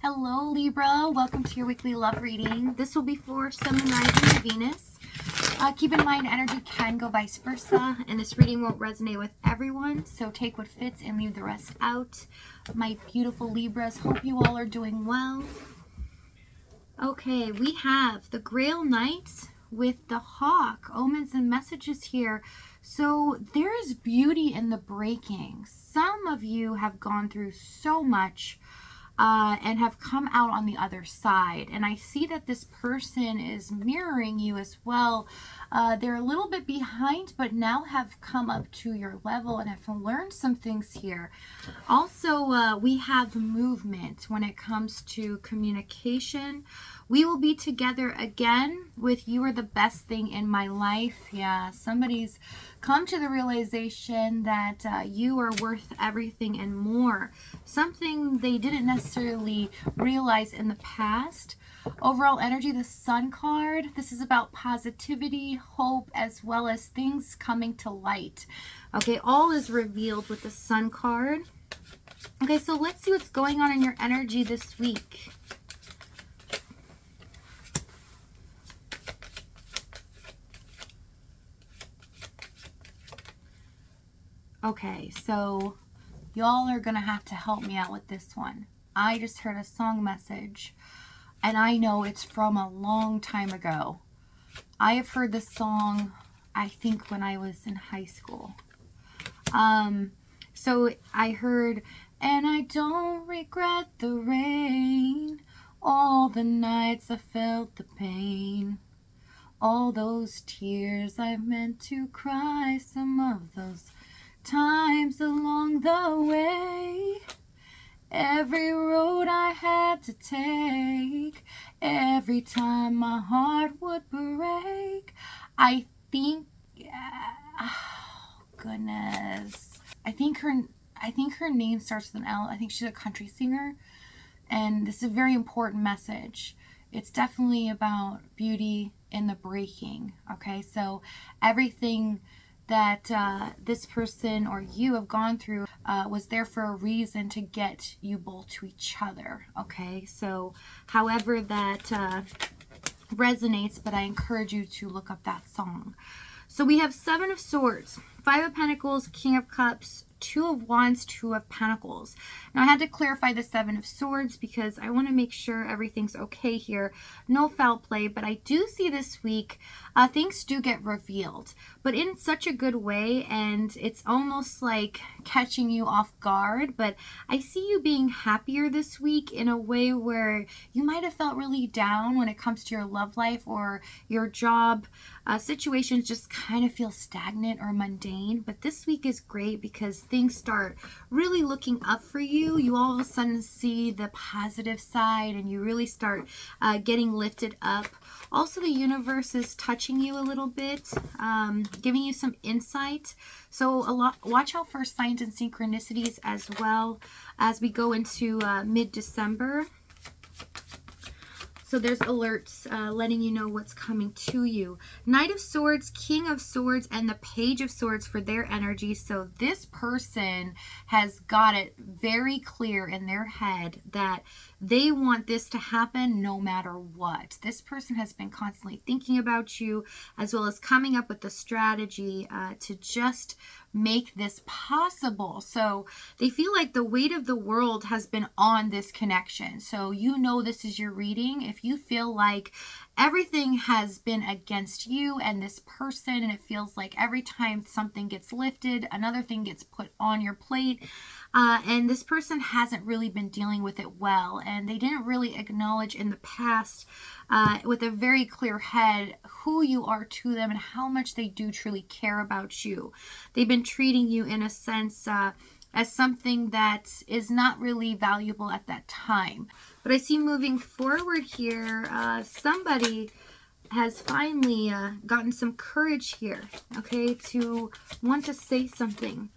Hello Libra, welcome to your weekly love reading. This will be for Sun, Moon, Rising, and Venus. Keep in mind energy can go vice versa, and this reading won't resonate with everyone, so take what fits and leave the rest out. My beautiful Libras, hope you all are doing well. Okay, we have the Grail Knight with the Hawk, omens and messages here. So there is beauty in the breaking. Some of you have gone through so much and have come out on the other side. And I see that this person is mirroring you as well. They're a little bit behind, but now have come up to your level and have learned some things here. Also, we have movement when it comes to communication. We will be together again with You Are the Best Thing in My Life. Yeah, somebody's come to the realization that you are worth everything and more. Something they didn't necessarily realize in the past. Overall energy, the Sun card. This is about positivity, hope, as well as things coming to light. Okay, all is revealed with the Sun card. Okay, so let's see what's going on in your energy this week. Okay, so y'all are going to have to help me out with this one. I just heard a song message, and I know it's from a long time ago. I have heard this song, I think, when I was in high school. So I heard, and I don't regret the rain, all the nights I felt the pain, all those tears I've meant to cry, some of those times along the way, every road I had to take, every time my heart would break. I think, oh goodness, I think her name starts with an L. I think she's a country singer, and this is a very important message. It's definitely about beauty in the breaking. Okay, so everything that this person or you have gone through was there for a reason to get you both to each other. Okay, so however that resonates, but I encourage you to look up that song. So we have Seven of Swords, Five of Pentacles, King of Cups, Two of Wands, Two of Pentacles. Now I had to clarify the Seven of Swords because I want to make sure everything's okay here. No foul play, but I do see this week things do get revealed, but in such a good way, and it's almost like catching you off guard. But I see you being happier this week in a way where you might have felt really down when it comes to your love life or your job. Situations just kind of feel stagnant or mundane, but this week is great because things start really looking up for you. You all of a sudden see the positive side and you really start getting lifted up. Also, the universe is touching you a little bit, giving you some insight. So watch out for signs and synchronicities as well as we go into mid-December. So there's alerts letting you know what's coming to you. Knight of Swords, King of Swords, and the Page of Swords for their energy. So this person has got it very clear in their head that they want this to happen no matter what. This person has been constantly thinking about you, as well as coming up with the strategy to just make this possible. So they feel like the weight of the world has been on this connection. So you know this is your reading. If you feel like everything has been against you and this person, and it feels like every time something gets lifted, another thing gets put on your plate, and this person hasn't really been dealing with it well, and they didn't really acknowledge in the past with a very clear head who you are to them and how much they do truly care about you. They've been treating you in a sense as something that is not really valuable at that time. But I see moving forward here, somebody has finally gotten some courage here, okay, to want to say something,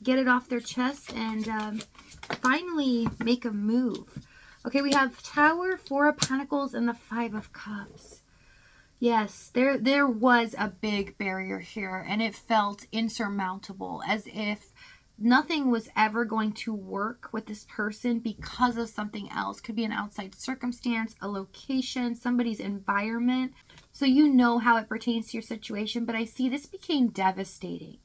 get it off their chest, and finally make a move. Okay, we have Tower, Four of Pentacles, and the Five of Cups. Yes, there was a big barrier here, and it felt insurmountable, as if nothing was ever going to work with this person because of something else. Could be an outside circumstance, a location, somebody's environment. So you know how it pertains to your situation, but I see this became devastating.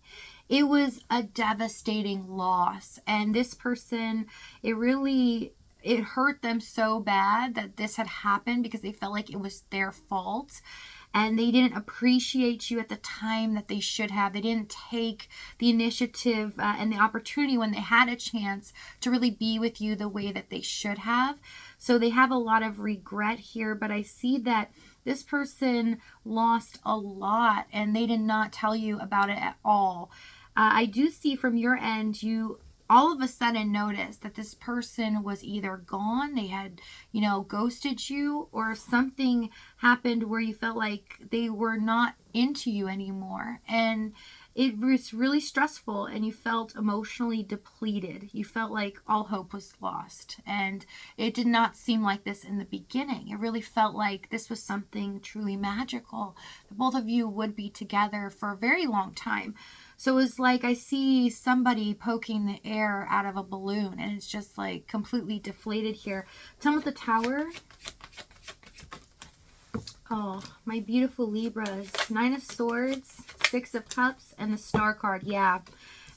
It was a devastating loss, and this person, it hurt them so bad that this had happened because they felt like it was their fault, and they didn't appreciate you at the time that they should have. They didn't take the initiative and the opportunity when they had a chance to really be with you the way that they should have. So they have a lot of regret here, but I see that this person lost a lot and they did not tell you about it at all. I do see from your end, you all of a sudden noticed that this person was either gone, they had, ghosted you, or something happened where you felt like they were not into you anymore. And it was really stressful and you felt emotionally depleted. You felt like all hope was lost. And it did not seem like this in the beginning. It really felt like this was something truly magical. The both of you would be together for a very long time. So it was like I see somebody poking the air out of a balloon and it's just like completely deflated here. Tell me what the Tower. Oh, my beautiful Libras. 9 of Swords, 6 of Cups, and the Star card. Yeah.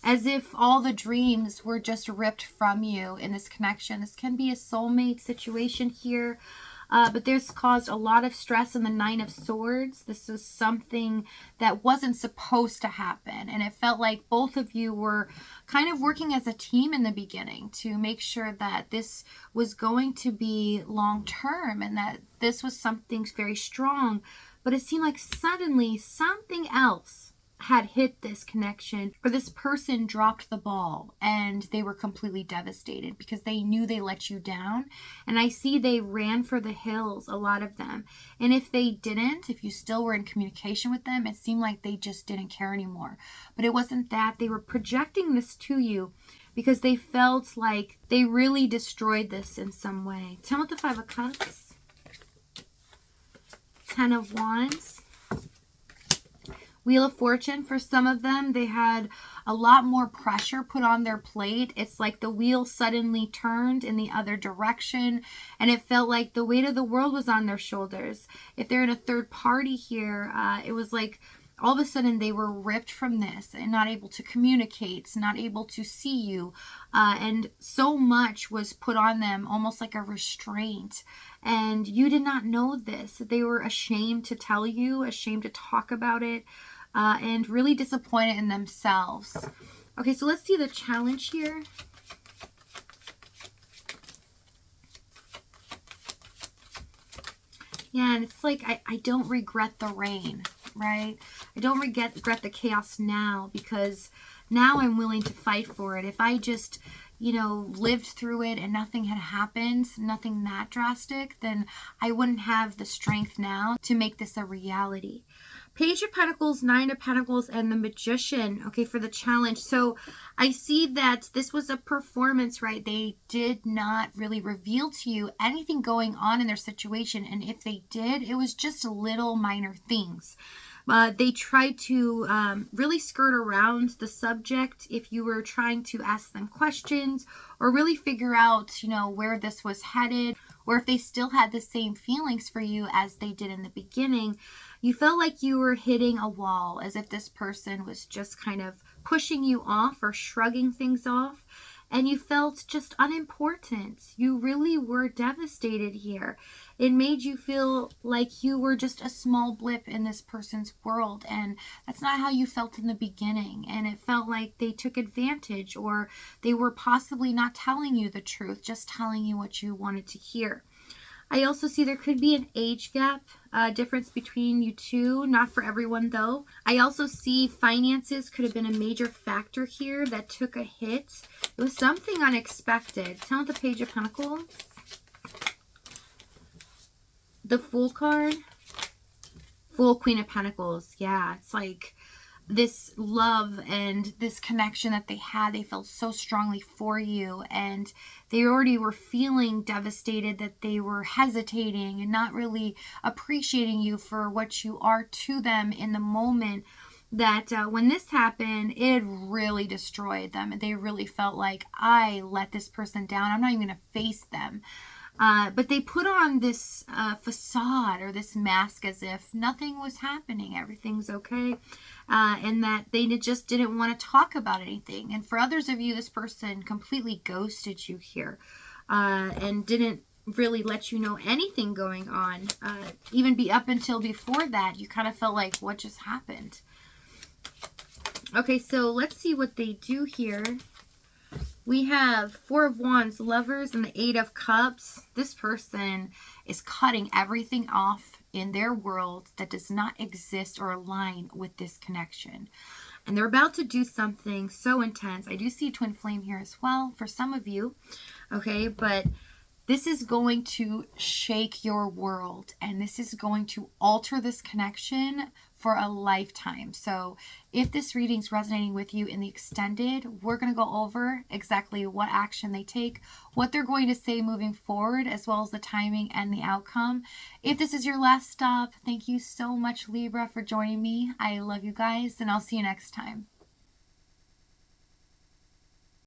As if all the dreams were just ripped from you in this connection. This can be a soulmate situation here. But this caused a lot of stress in the 9 of Swords. This was something that wasn't supposed to happen. And it felt like both of you were kind of working as a team in the beginning to make sure that this was going to be long term and that this was something very strong. But it seemed like suddenly something else had hit this connection, or this person dropped the ball and they were completely devastated because they knew they let you down. And I see they ran for the hills, a lot of them. And if they didn't, if you still were in communication with them, it seemed like they just didn't care anymore. But it wasn't that. They were projecting this to you because they felt like they really destroyed this in some way. Tell me what the 5 of Cups, 10 of Wands, Wheel of Fortune. For some of them, they had a lot more pressure put on their plate. It's like the wheel suddenly turned in the other direction and it felt like the weight of the world was on their shoulders. If they're in a third party here, it was like all of a sudden they were ripped from this and not able to communicate, not able to see you. And so much was put on them, almost like a restraint. And you did not know this. They were ashamed to tell you, ashamed to talk about it, and really disappointed in themselves. Okay, so let's see the challenge here. Yeah, and it's like, I don't regret the rain, right? I don't regret the chaos now because now I'm willing to fight for it. If I just, lived through it and nothing had happened, nothing that drastic, then I wouldn't have the strength now to make this a reality. Page of Pentacles, 9 of Pentacles, and the Magician, okay, for the challenge. So I see that this was a performance, right? They did not really reveal to you anything going on in their situation. And if they did, it was just little minor things. They tried to really skirt around the subject if you were trying to ask them questions or really figure out, where this was headed, or if they still had the same feelings for you as they did in the beginning. You felt like you were hitting a wall, as if this person was just kind of pushing you off or shrugging things off. And you felt just unimportant. You really were devastated here. It made you feel like you were just a small blip in this person's world. And that's not how you felt in the beginning. And it felt like they took advantage, or they were possibly not telling you the truth, just telling you what you wanted to hear. I also see there could be an age gap difference between you two. Not for everyone, though. I also see finances could have been a major factor here that took a hit. It was something unexpected. Tell me the Page of Pentacles. The Fool card. Fool, Queen of Pentacles. Yeah, it's like this love and this connection that they had, they felt so strongly for you, and they already were feeling devastated that they were hesitating and not really appreciating you for what you are to them in the moment. that when this happened, it really destroyed them. They really felt like, I let this person down. I'm not even going to face them. But they put on this facade or this mask as if nothing was happening, everything's okay, and that they just didn't want to talk about anything. And for others of you, this person completely ghosted you here, and didn't really let you know anything going on. Even up until before that, you kind of felt like, what just happened? Okay, so let's see what they do here. We have Four of Wands, Lovers, and the Eight of Cups. This person is cutting everything off in their world that does not exist or align with this connection. And they're about to do something so intense. I do see twin flame here as well for some of you. Okay, but this is going to shake your world, and this is going to alter this connection for a lifetime. So if this reading's resonating with you in the extended, we're going to go over exactly what action they take, what they're going to say moving forward, as well as the timing and the outcome. If this is your last stop, thank you so much, Libra, for joining me. I love you guys, and I'll see you next time.